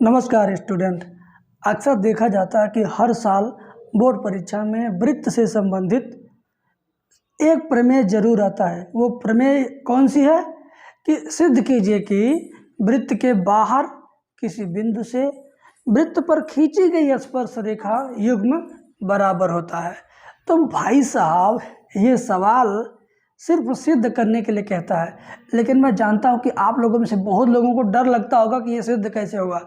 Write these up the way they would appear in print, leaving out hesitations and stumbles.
नमस्कार स्टूडेंट। अक्सर देखा जाता है कि हर साल बोर्ड परीक्षा में वृत्त से संबंधित एक प्रमेय जरूर आता है। वो प्रमेय कौन सी है कि सिद्ध कीजिए कि वृत्त के बाहर किसी बिंदु से वृत्त पर खींची गई स्पर्श रेखा युग्म बराबर होता है। तो भाई साहब, ये सवाल सिर्फ सिद्ध करने के लिए कहता है, लेकिन मैं जानता हूँ कि आप लोगों में से बहुत लोगों को डर लगता होगा कि ये सिद्ध कैसे होगा।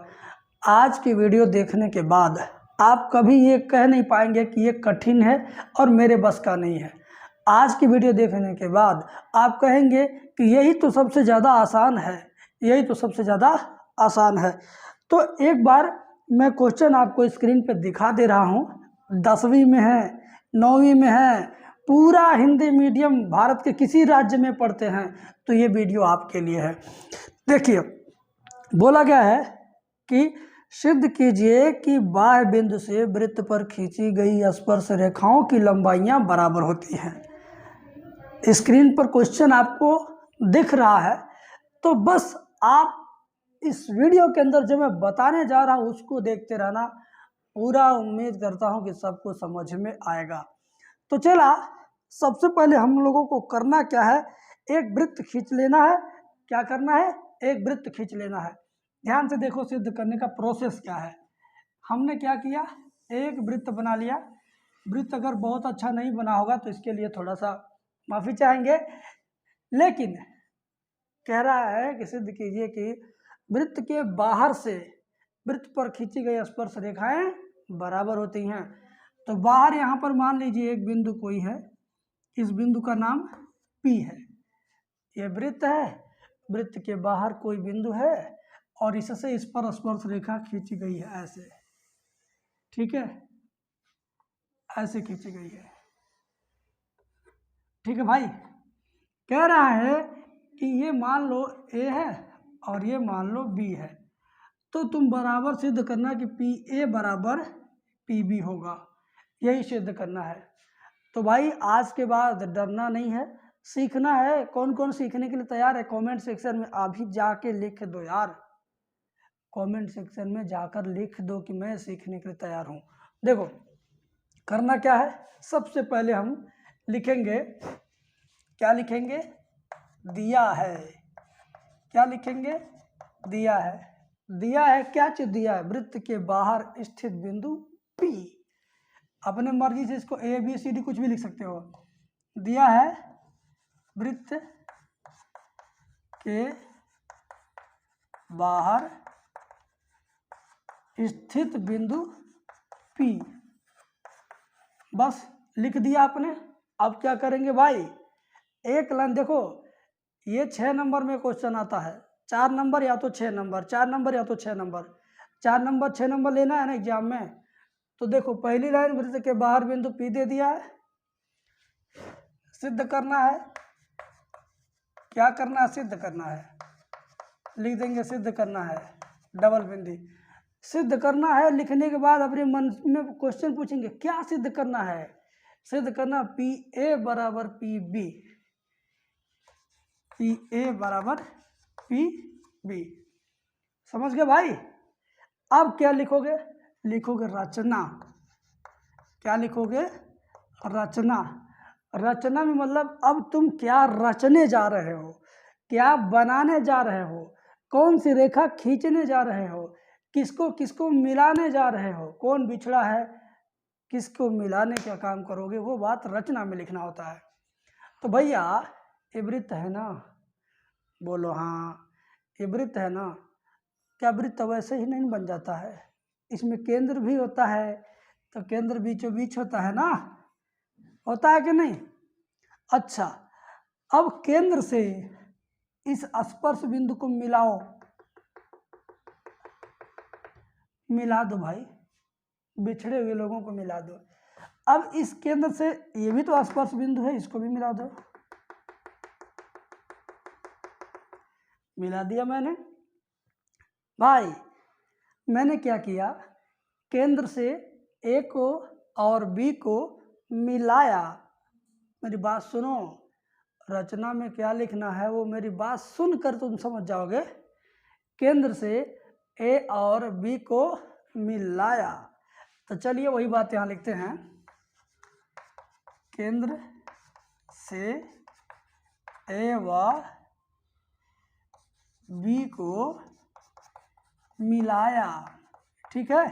आज की वीडियो देखने के बाद आप कभी ये कह नहीं पाएंगे कि ये कठिन है और मेरे बस का नहीं है। आज की वीडियो देखने के बाद आप कहेंगे कि यही तो सबसे ज़्यादा आसान है, यही तो सबसे ज़्यादा आसान है। तो एक बार मैं क्वेश्चन आपको स्क्रीन पे दिखा दे रहा हूँ। 10वीं में है, 9वीं में है, पूरा हिंदी मीडियम भारत के किसी राज्य में पढ़ते हैं तो ये वीडियो आपके लिए है। देखिए, बोला गया है कि सिद्ध कीजिए कि बाह्य बिंदु से वृत्त पर खींची गई स्पर्श रेखाओं की लंबाइयां बराबर होती हैं। स्क्रीन पर क्वेश्चन आपको दिख रहा है, तो बस आप इस वीडियो के अंदर जो मैं बताने जा रहा हूं उसको देखते रहना। पूरा उम्मीद करता हूं कि सबको समझ में आएगा। तो चला, सबसे पहले हम लोगों को करना क्या है, एक वृत्त खींच लेना है। क्या करना है? एक वृत्त खींच लेना है। ध्यान से देखो, सिद्ध करने का प्रोसेस क्या है। हमने क्या किया, एक वृत्त बना लिया। वृत्त अगर बहुत अच्छा नहीं बना होगा तो इसके लिए थोड़ा सा माफ़ी चाहेंगे, लेकिन कह रहा है कि सिद्ध कीजिए कि वृत्त के बाहर से वृत्त पर खींची गई स्पर्श रेखाएं बराबर होती हैं। तो बाहर यहाँ पर मान लीजिए एक बिंदु कोई है, इस बिंदु का नाम P है। ये वृत्त है, वृत्त के बाहर कोई बिंदु है और इससे इस पर स्पर्श रेखा खींची गई है, ऐसे। ठीक है, ऐसे खींची गई है। ठीक है भाई, कह रहा है कि ये मान लो A है और ये मान लो B है, तो तुम बराबर सिद्ध करना कि PA बराबर PB होगा। यही सिद्ध करना है। तो भाई, आज के बाद डरना नहीं है, सीखना है। कौन कौन सीखने के लिए तैयार है? कमेंट सेक्शन में अभी जाके लिख दो यार। कमेंट सेक्शन में जाकर लिख दो कि मैं सीखने के लिए तैयार हूँ। देखो, करना क्या है, सबसे पहले हम लिखेंगे, क्या लिखेंगे? दिया है। क्या लिखेंगे? दिया है। दिया है, क्या चीज दिया है? वृत्त के बाहर स्थित बिंदु P। अपने मर्जी से इसको ABCD कुछ भी लिख सकते हो। दिया है वृत्त के बाहर स्थित बिंदु P। बस लिख दिया आपने। अब क्या करेंगे भाई, एक लाइन देखो, ये 6 नंबर में क्वेश्चन आता है। 4 नंबर या तो 6 नंबर, 4 नंबर या तो 6 नंबर, 4 नंबर 6 नंबर लेना है ना एग्जाम में। तो देखो, पहली लाइन वृत्त के बाहर बिंदु P दे दिया है। सिद्ध करना है। क्या करना है? सिद्ध करना है। लिख देंगे सिद्ध करना है, डबल बिंदी। सिद्ध करना है लिखने के बाद अपने मन में क्वेश्चन पूछेंगे, क्या सिद्ध करना है? सिद्ध करना PA बराबर PB, PA बराबर PB। समझ गए भाई? अब क्या लिखोगे? लिखोगे रचना। क्या लिखोगे? रचना। रचना में मतलब अब तुम क्या रचने जा रहे हो, क्या बनाने जा रहे हो, कौन सी रेखा खींचने जा रहे हो, किसको किसको मिलाने जा रहे हो, कौन बिछड़ा है, किसको मिलाने का काम करोगे, वो बात रचना में लिखना होता है। तो भैया, ये वृत्त है ना? बोलो हाँ, ये वृत्त है ना? क्या वृत्त वैसे ही नहीं बन जाता है? इसमें केंद्र भी होता है, तो केंद्र बीचों बीच होता है ना? होता है कि नहीं? अच्छा, अब केंद्र से इस स्पर्श बिंदु को मिलाओ। मिला दो भाई, बिछड़े हुए लोगों को मिला दो। अब इस केंद्र से, ये भी तो स्पर्श बिंदु है, इसको भी मिला दो। मिला दिया मैंने। भाई, मैंने क्या किया, केंद्र से A को और B को मिलाया। मेरी बात सुनो, रचना में क्या लिखना है वो मेरी बात सुनकर तुम समझ जाओगे। केंद्र से ए और बी को मिलाया। तो चलिए वही बात यहाँ लिखते हैं, केंद्र से ए व बी को मिलाया। ठीक है,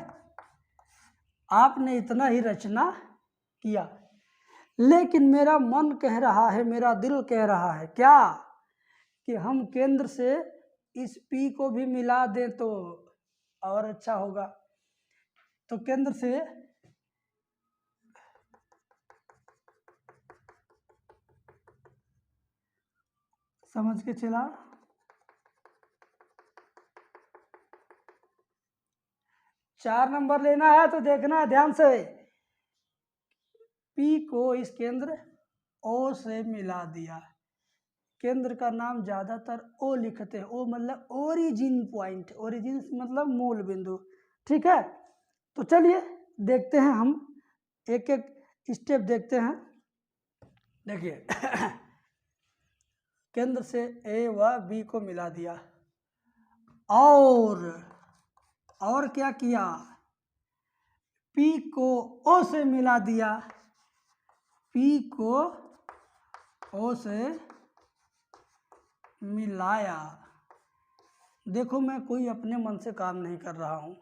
आपने इतना ही रचना किया, लेकिन मेरा मन कह रहा है, मेरा दिल कह रहा है क्या, कि हम केंद्र से इस पी को भी मिला दें तो और अच्छा होगा। तो केंद्र से समझ के चला, चार नंबर लेना है तो देखना है ध्यान से। पी को इस केंद्र ओ से मिला दिया। केंद्र का नाम ज़्यादातर ओ लिखते हैं, ओ मतलब ओरिजिन पॉइंट, ओरिजिन मतलब मूल बिंदु। ठीक है, तो चलिए देखते हैं, हम एक एक स्टेप देखते हैं। देखिए केंद्र से ए व बी को मिला दिया, और क्या किया, पी को ओ से मिला दिया, पी को ओ से मिलाया। देखो मैं कोई अपने मन से काम नहीं कर रहा हूँ,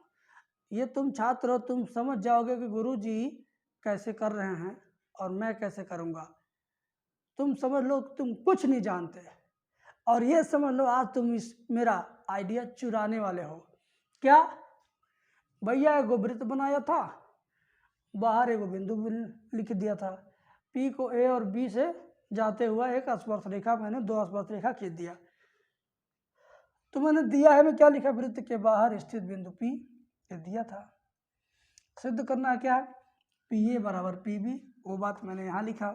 ये तुम छात्र हो, तुम समझ जाओगे कि गुरुजी कैसे कर रहे हैं और मैं कैसे करूँगा। तुम समझ लो तुम कुछ नहीं जानते, और ये समझ लो आज तुम इस मेरा आइडिया चुराने वाले हो। क्या भैया, एगो वृत्त बनाया था, बाहर एगो बिंदु लिख दिया था, पी को ए और बी से जाते हुआ एक स्पर्श रेखा, मैंने दो स्पर्श रेखा खींच दिया। तो मैंने दिया है, मैं क्या लिखा, वृत्त के बाहर स्थित बिंदु पी, ये दिया था। सिद्ध करना क्या है, पी ए बराबर पी बी, वो बात मैंने यहाँ लिखा।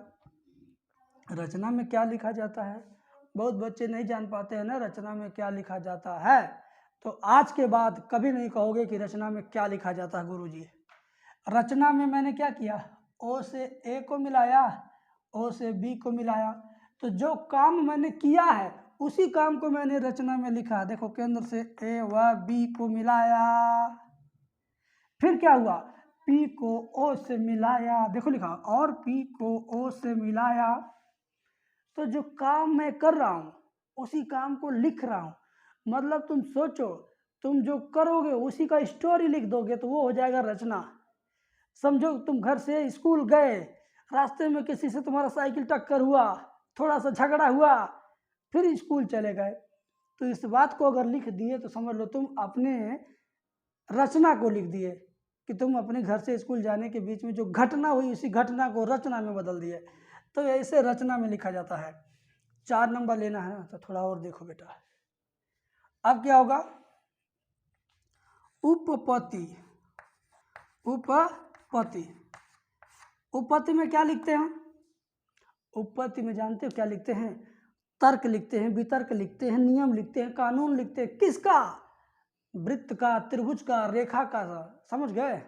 रचना में क्या लिखा जाता है, बहुत बच्चे नहीं जान पाते हैं ना रचना में क्या लिखा जाता है। तो आज के बाद कभी नहीं कहोगे कि रचना में क्या लिखा जाता है गुरुजी। रचना में मैंने क्या किया, ओ से ए को मिलाया, ओ से बी को मिलाया। तो जो काम मैंने किया है उसी काम को मैंने रचना में लिखा। देखो केंद्र से ए व बी को मिलाया, फिर क्या हुआ, पी को ओ से मिलाया, देखो लिखा, और पी को ओ से मिलाया। तो जो काम मैं कर रहा हूँ उसी काम को लिख रहा हूँ। मतलब तुम सोचो, तुम जो करोगे उसी का स्टोरी लिख दोगे तो वो हो जाएगा रचना। समझो तुम घर से स्कूल गए, रास्ते में किसी से तुम्हारा साइकिल टक्कर हुआ, थोड़ा सा झगड़ा हुआ, फिर स्कूल चले गए, तो इस बात को अगर लिख दिए तो समझ लो तुम अपने रचना को लिख दिए, कि तुम अपने घर से स्कूल जाने के बीच में जो घटना हुई उसी घटना को रचना में बदल दिए। तो ऐसे रचना में लिखा जाता है। 4 नंबर लेना है तो थोड़ा और देखो बेटा। अब क्या होगा, उपपत्ति। उपपत्ति, उपपत्ति में क्या लिखते हैं, उपपत्ति में जानते हो क्या लिखते हैं, तर्क लिखते हैं, वितर्क लिखते हैं, नियम लिखते हैं, कानून लिखते हैं। किसका, वृत्त का, त्रिभुज का, रेखा का। समझ गए,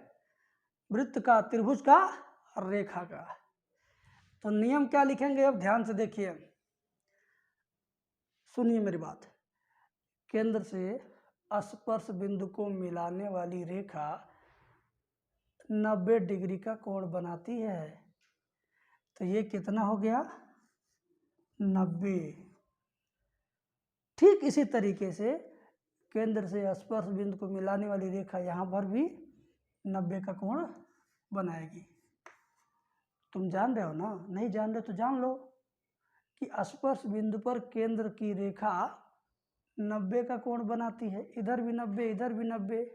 वृत्त का, त्रिभुज का, रेखा का। तो नियम क्या लिखेंगे, अब ध्यान से देखिए, सुनिए मेरी बात। केंद्र से स्पर्श बिंदु को मिलाने वाली रेखा 90 डिग्री का कोण बनाती है। तो ये कितना हो गया, 90। ठीक इसी तरीके से केंद्र से स्पर्श बिंदु को मिलाने वाली रेखा यहाँ पर भी 90 का कोण बनाएगी। तुम जान रहे हो ना, नहीं जान रहे तो जान लो कि स्पर्श बिंदु पर केंद्र की रेखा 90 का कोण बनाती है। इधर भी 90, इधर भी 90,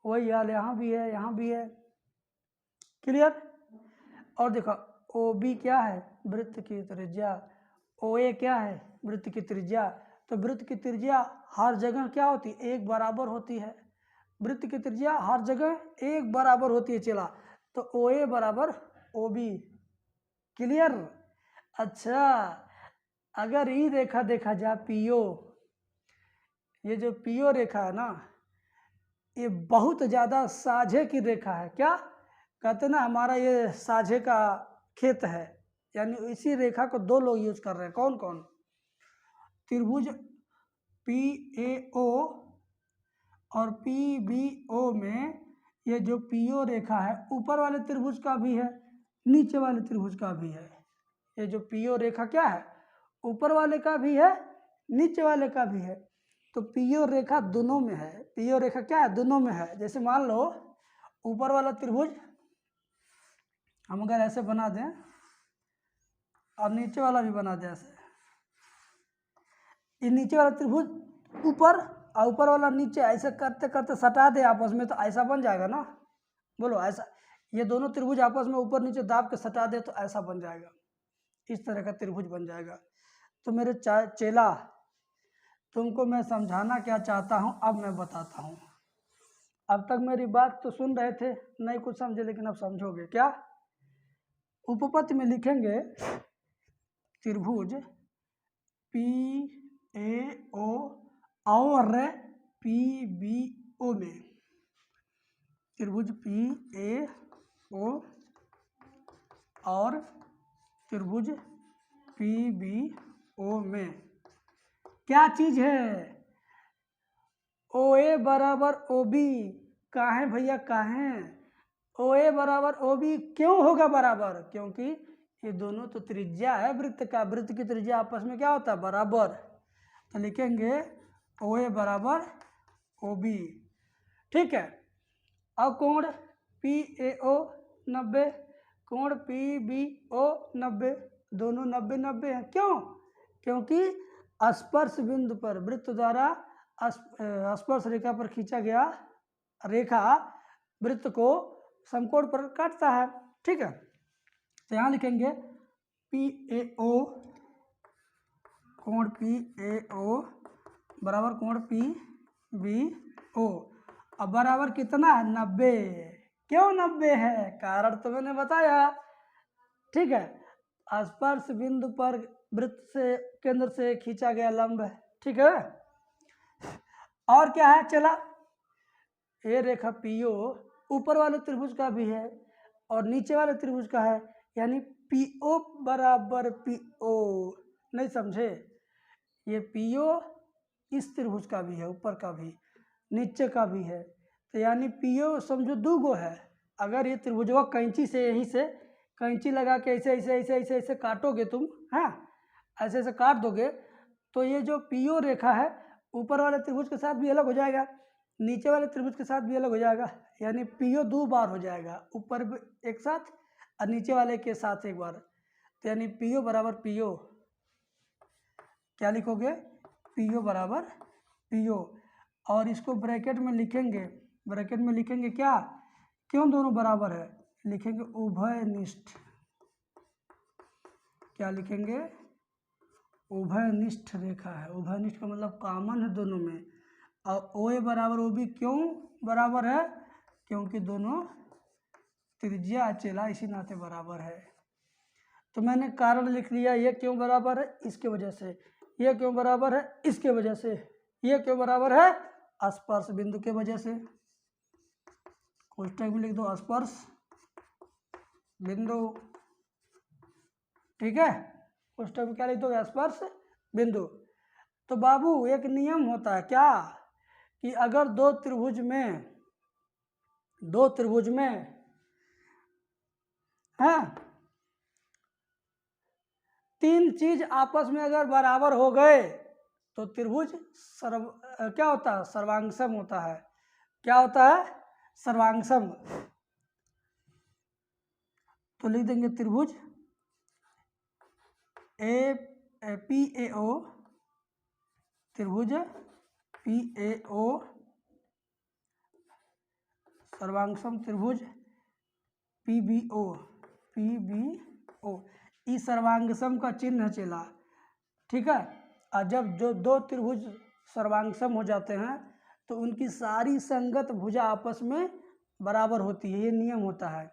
वही हाल यहाँ भी है, यहाँ भी है। क्लियर। और देखो ओ बी क्या है, वृत्त की त्रिज्या, ओ ए क्या है, वृत्त की त्रिज्या। तो वृत्त की त्रिज्या हर जगह क्या होती है, एक बराबर होती है। वृत्त की त्रिज्या हर जगह एक बराबर होती है। चला, तो ओ ए बराबर ओ बी। क्लियर। अच्छा, अगर ई रेखा देखा जाए पीओ, ये जो पीओ रेखा है ना, ये बहुत ज़्यादा साझे की रेखा है। क्या कहते ना, हमारा ये साझे का खेत है, यानी इसी रेखा को दो लोग यूज कर रहे हैं। कौन कौन, त्रिभुज पी ए ओ और पी बी ओ में ये जो पी ओ रेखा है ऊपर वाले त्रिभुज का भी है, नीचे वाले त्रिभुज का भी है। ये जो पी ओ रेखा क्या है, ऊपर वाले का भी है, नीचे वाले का भी है। तो पी ओ रेखा दोनों में है। पी ओ रेखा क्या है, दोनों में है। जैसे मान लो ऊपर वाला त्रिभुज हम अगर ऐसे बना दें और नीचे वाला भी बना दें ऐसे, ये नीचे वाला त्रिभुज ऊपर और ऊपर वाला नीचे, ऐसे करते करते सटा दे आपस में, तो ऐसा बन जाएगा ना। बोलो ऐसा, ये दोनों त्रिभुज आपस में ऊपर नीचे दाब के सटा दे तो ऐसा बन जाएगा, इस तरह का त्रिभुज बन जाएगा। तो मेरे चेला, तुमको मैं समझाना क्या चाहता हूँ अब मैं बताता हूँ। अब तक मेरी बात तो सुन रहे थे, नहीं कुछ समझे, लेकिन अब समझोगे क्या। उपपत्ति में लिखेंगे त्रिभुज पी ए ओ और पी बी ओ में, त्रिभुज पी ए ओ और त्रिभुज पी बी ओ में क्या चीज है, ओ ए बराबर ओ बी। काहे भैया काहे, ओ ए बराबर ओ बी क्यों होगा बराबर, क्योंकि ये दोनों तो त्रिज्या है वृत्त का, वृत्त की त्रिज्या आपस में क्या होता है, बराबर। तो लिखेंगे ओ ए बराबर ओ बी, ठीक है। अब कोण पी ए ओ 90, कोण पी बी ओ 90, दोनों 90 90 हैं। क्यों, क्योंकि स्पर्श बिंदु पर वृत्त द्वारा स्पर्श रेखा पर खींचा गया रेखा वृत्त को समकोण पर काटता है, ठीक है। तो यहाँ लिखेंगे पी ए ओ, कोण पी ए ओ बराबर कोण पी बी ओ, अब बराबर कितना है, 90। क्यों 90 है, कारण तो मैंने बताया, ठीक है। स्पर्श बिंदु पर वृत्त से केंद्र से खींचा गया लंब है, ठीक है। और क्या है, चला ये रेखा पीओ ऊपर वाले त्रिभुज का भी है और नीचे वाले त्रिभुज का है, यानी पीओ बराबर पीओ। नहीं समझे, ये पीओ इस त्रिभुज का भी है, ऊपर का भी नीचे का भी है, तो यानी पीओ समझो दो गो है। अगर ये त्रिभुजवा कैंची से, यहीं से कैंची लगा के ऐसे ऐसे ऐसे ऐसे ऐसे काटोगे तुम, हाँ ऐसे ऐसे काट दोगे, तो ये जो पीओ रेखा है ऊपर वाले त्रिभुज के साथ भी अलग हो जाएगा, नीचे वाले त्रिभुज के साथ भी अलग हो जाएगा, यानी पीओ दो बार हो जाएगा, ऊपर एक साथ और नीचे वाले के साथ एक बार। तो यानी पीओ बराबर पीओ, क्या लिखोगे, पीओ बराबर पीओ। और इसको ब्रैकेट में लिखेंगे, ब्रैकेट में लिखेंगे क्या, क्यों दोनों बराबर है, लिखेंगे उभयनिष्ठ। क्या लिखेंगे, उभयनिष्ठ रेखा है। उभयनिष्ठ का मतलब कॉमन है दोनों में। और ओ ए बराबर ओ बी क्यों बराबर है, क्योंकि दोनों त्रिज्या चेला इसी नाते बराबर है। तो मैंने कारण लिख लिया, ये क्यों बराबर है, इसके वजह से, ये क्यों बराबर है, इसके वजह से, ये क्यों बराबर है, स्पर्श बिंदु के वजह से। कोष्ठक में लिख दो स्पर्श बिंदु, ठीक है। कोष्ठक में क्या लिख दोगे, स्पर्श बिंदु। तो बाबू एक नियम होता है क्या, कि अगर दो त्रिभुज में हाँ तीन चीज आपस में अगर बराबर हो गए तो त्रिभुज क्या होता है, सर्वांगसम होता है। क्या होता है, सर्वांगसम। तो लिख देंगे त्रिभुज पी ए ओ, त्रिभुज पी ए ओ सर्वांगसम त्रिभुज P B O, P B O, इस सर्वांगसम का चिन्ह चला, ठीक है। और जब जो दो त्रिभुज सर्वांगसम हो जाते हैं तो उनकी सारी संगत भुजा आपस में बराबर होती है। ये नियम होता है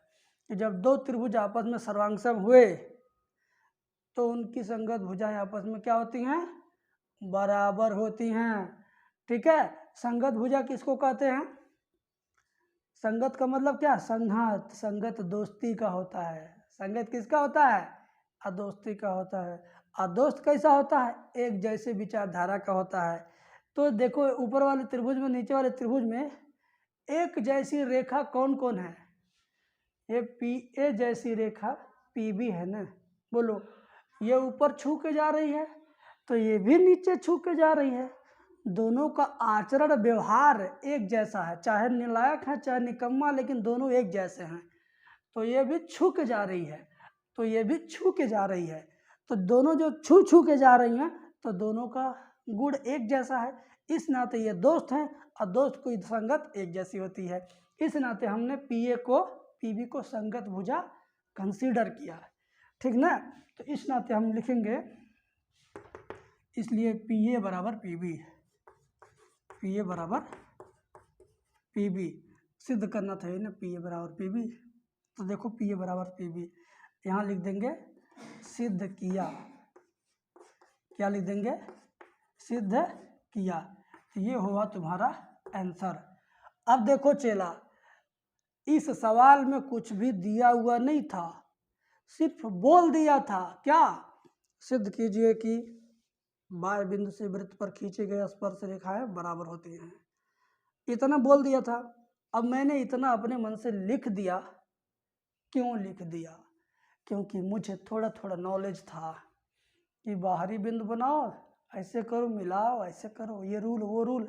कि जब दो त्रिभुज आपस में सर्वांगसम हुए तो उनकी संगत भुजाएं आपस में क्या होती हैं, बराबर होती हैं, ठीक है। संगत भुजा किसको कहते हैं, संगत का मतलब क्या, संघात, संगत दोस्ती का होता है। संगत किसका होता है, अदोस्ती का होता है। अदोस्त कैसा होता है, एक जैसे विचारधारा का होता है। तो देखो ऊपर वाले त्रिभुज में नीचे वाले त्रिभुज में एक जैसी रेखा कौन कौन है? ये पी ए जैसी रेखा पी बी है ना, बोलो। ये ऊपर छू के जा रही है तो ये भी नीचे छू के जा रही है। दोनों का आचरण व्यवहार एक जैसा है, चाहे निर्णायक है चाहे निकम्मा, लेकिन दोनों एक जैसे हैं। तो ये भी छू के जा रही है तो ये भी छू के जा रही है, तो दोनों जो छू के जा रही हैं तो दोनों का गुण एक जैसा है। इस नाते ये दोस्त हैं और दोस्त की संगत एक जैसी होती है। इस नाते हमने पी ए को पी बी को संगत भुजा कंसीडर किया, ठीक ना। तो इस नाते हम लिखेंगे, इसलिए पी ए बराबर पी बी, पी ए बराबर पी बी सिद्ध करना था ना, पी ए बराबर पी बी। तो देखो पी ए बराबर पी बी यहाँ लिख देंगे सिद्ध किया, क्या लिख देंगे? सिद्ध किया। ये हुआ तुम्हारा आंसर। अब देखो चेला, इस सवाल में कुछ भी दिया हुआ नहीं था, सिर्फ बोल दिया था क्या? सिद्ध कीजिए कि बाएं बिंदु से वृत्त पर खींचे गए स्पर्श रेखाएं बराबर होती हैं, इतना बोल दिया था। अब मैंने इतना अपने मन से लिख दिया। क्यों लिख दिया? क्योंकि मुझे थोड़ा थोड़ा नॉलेज था कि बाहरी बिंदु बनाओ, ऐसे करो, मिलाओ, ऐसे करो, ये रूल वो रूल।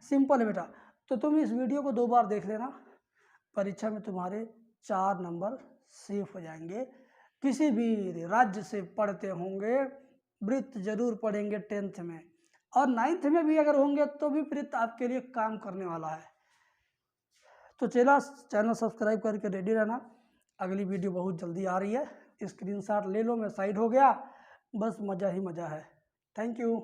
सिंपल है बेटा। तो तुम इस वीडियो को 2 बार देख लेना, परीक्षा में तुम्हारे 4 नंबर सेफ हो जाएंगे। किसी भी राज्य से पढ़ते होंगे, वृत्त जरूर पढ़ेंगे 10th में, और 9th में भी अगर होंगे तो भी वृत्त आपके लिए काम करने वाला है। तो चला चैनल सब्सक्राइब करके रेडी रहना, अगली वीडियो बहुत जल्दी आ रही है। स्क्रीनशॉट ले लो, मैं साइड हो गया, बस मज़ा ही मज़ा है। Thank you.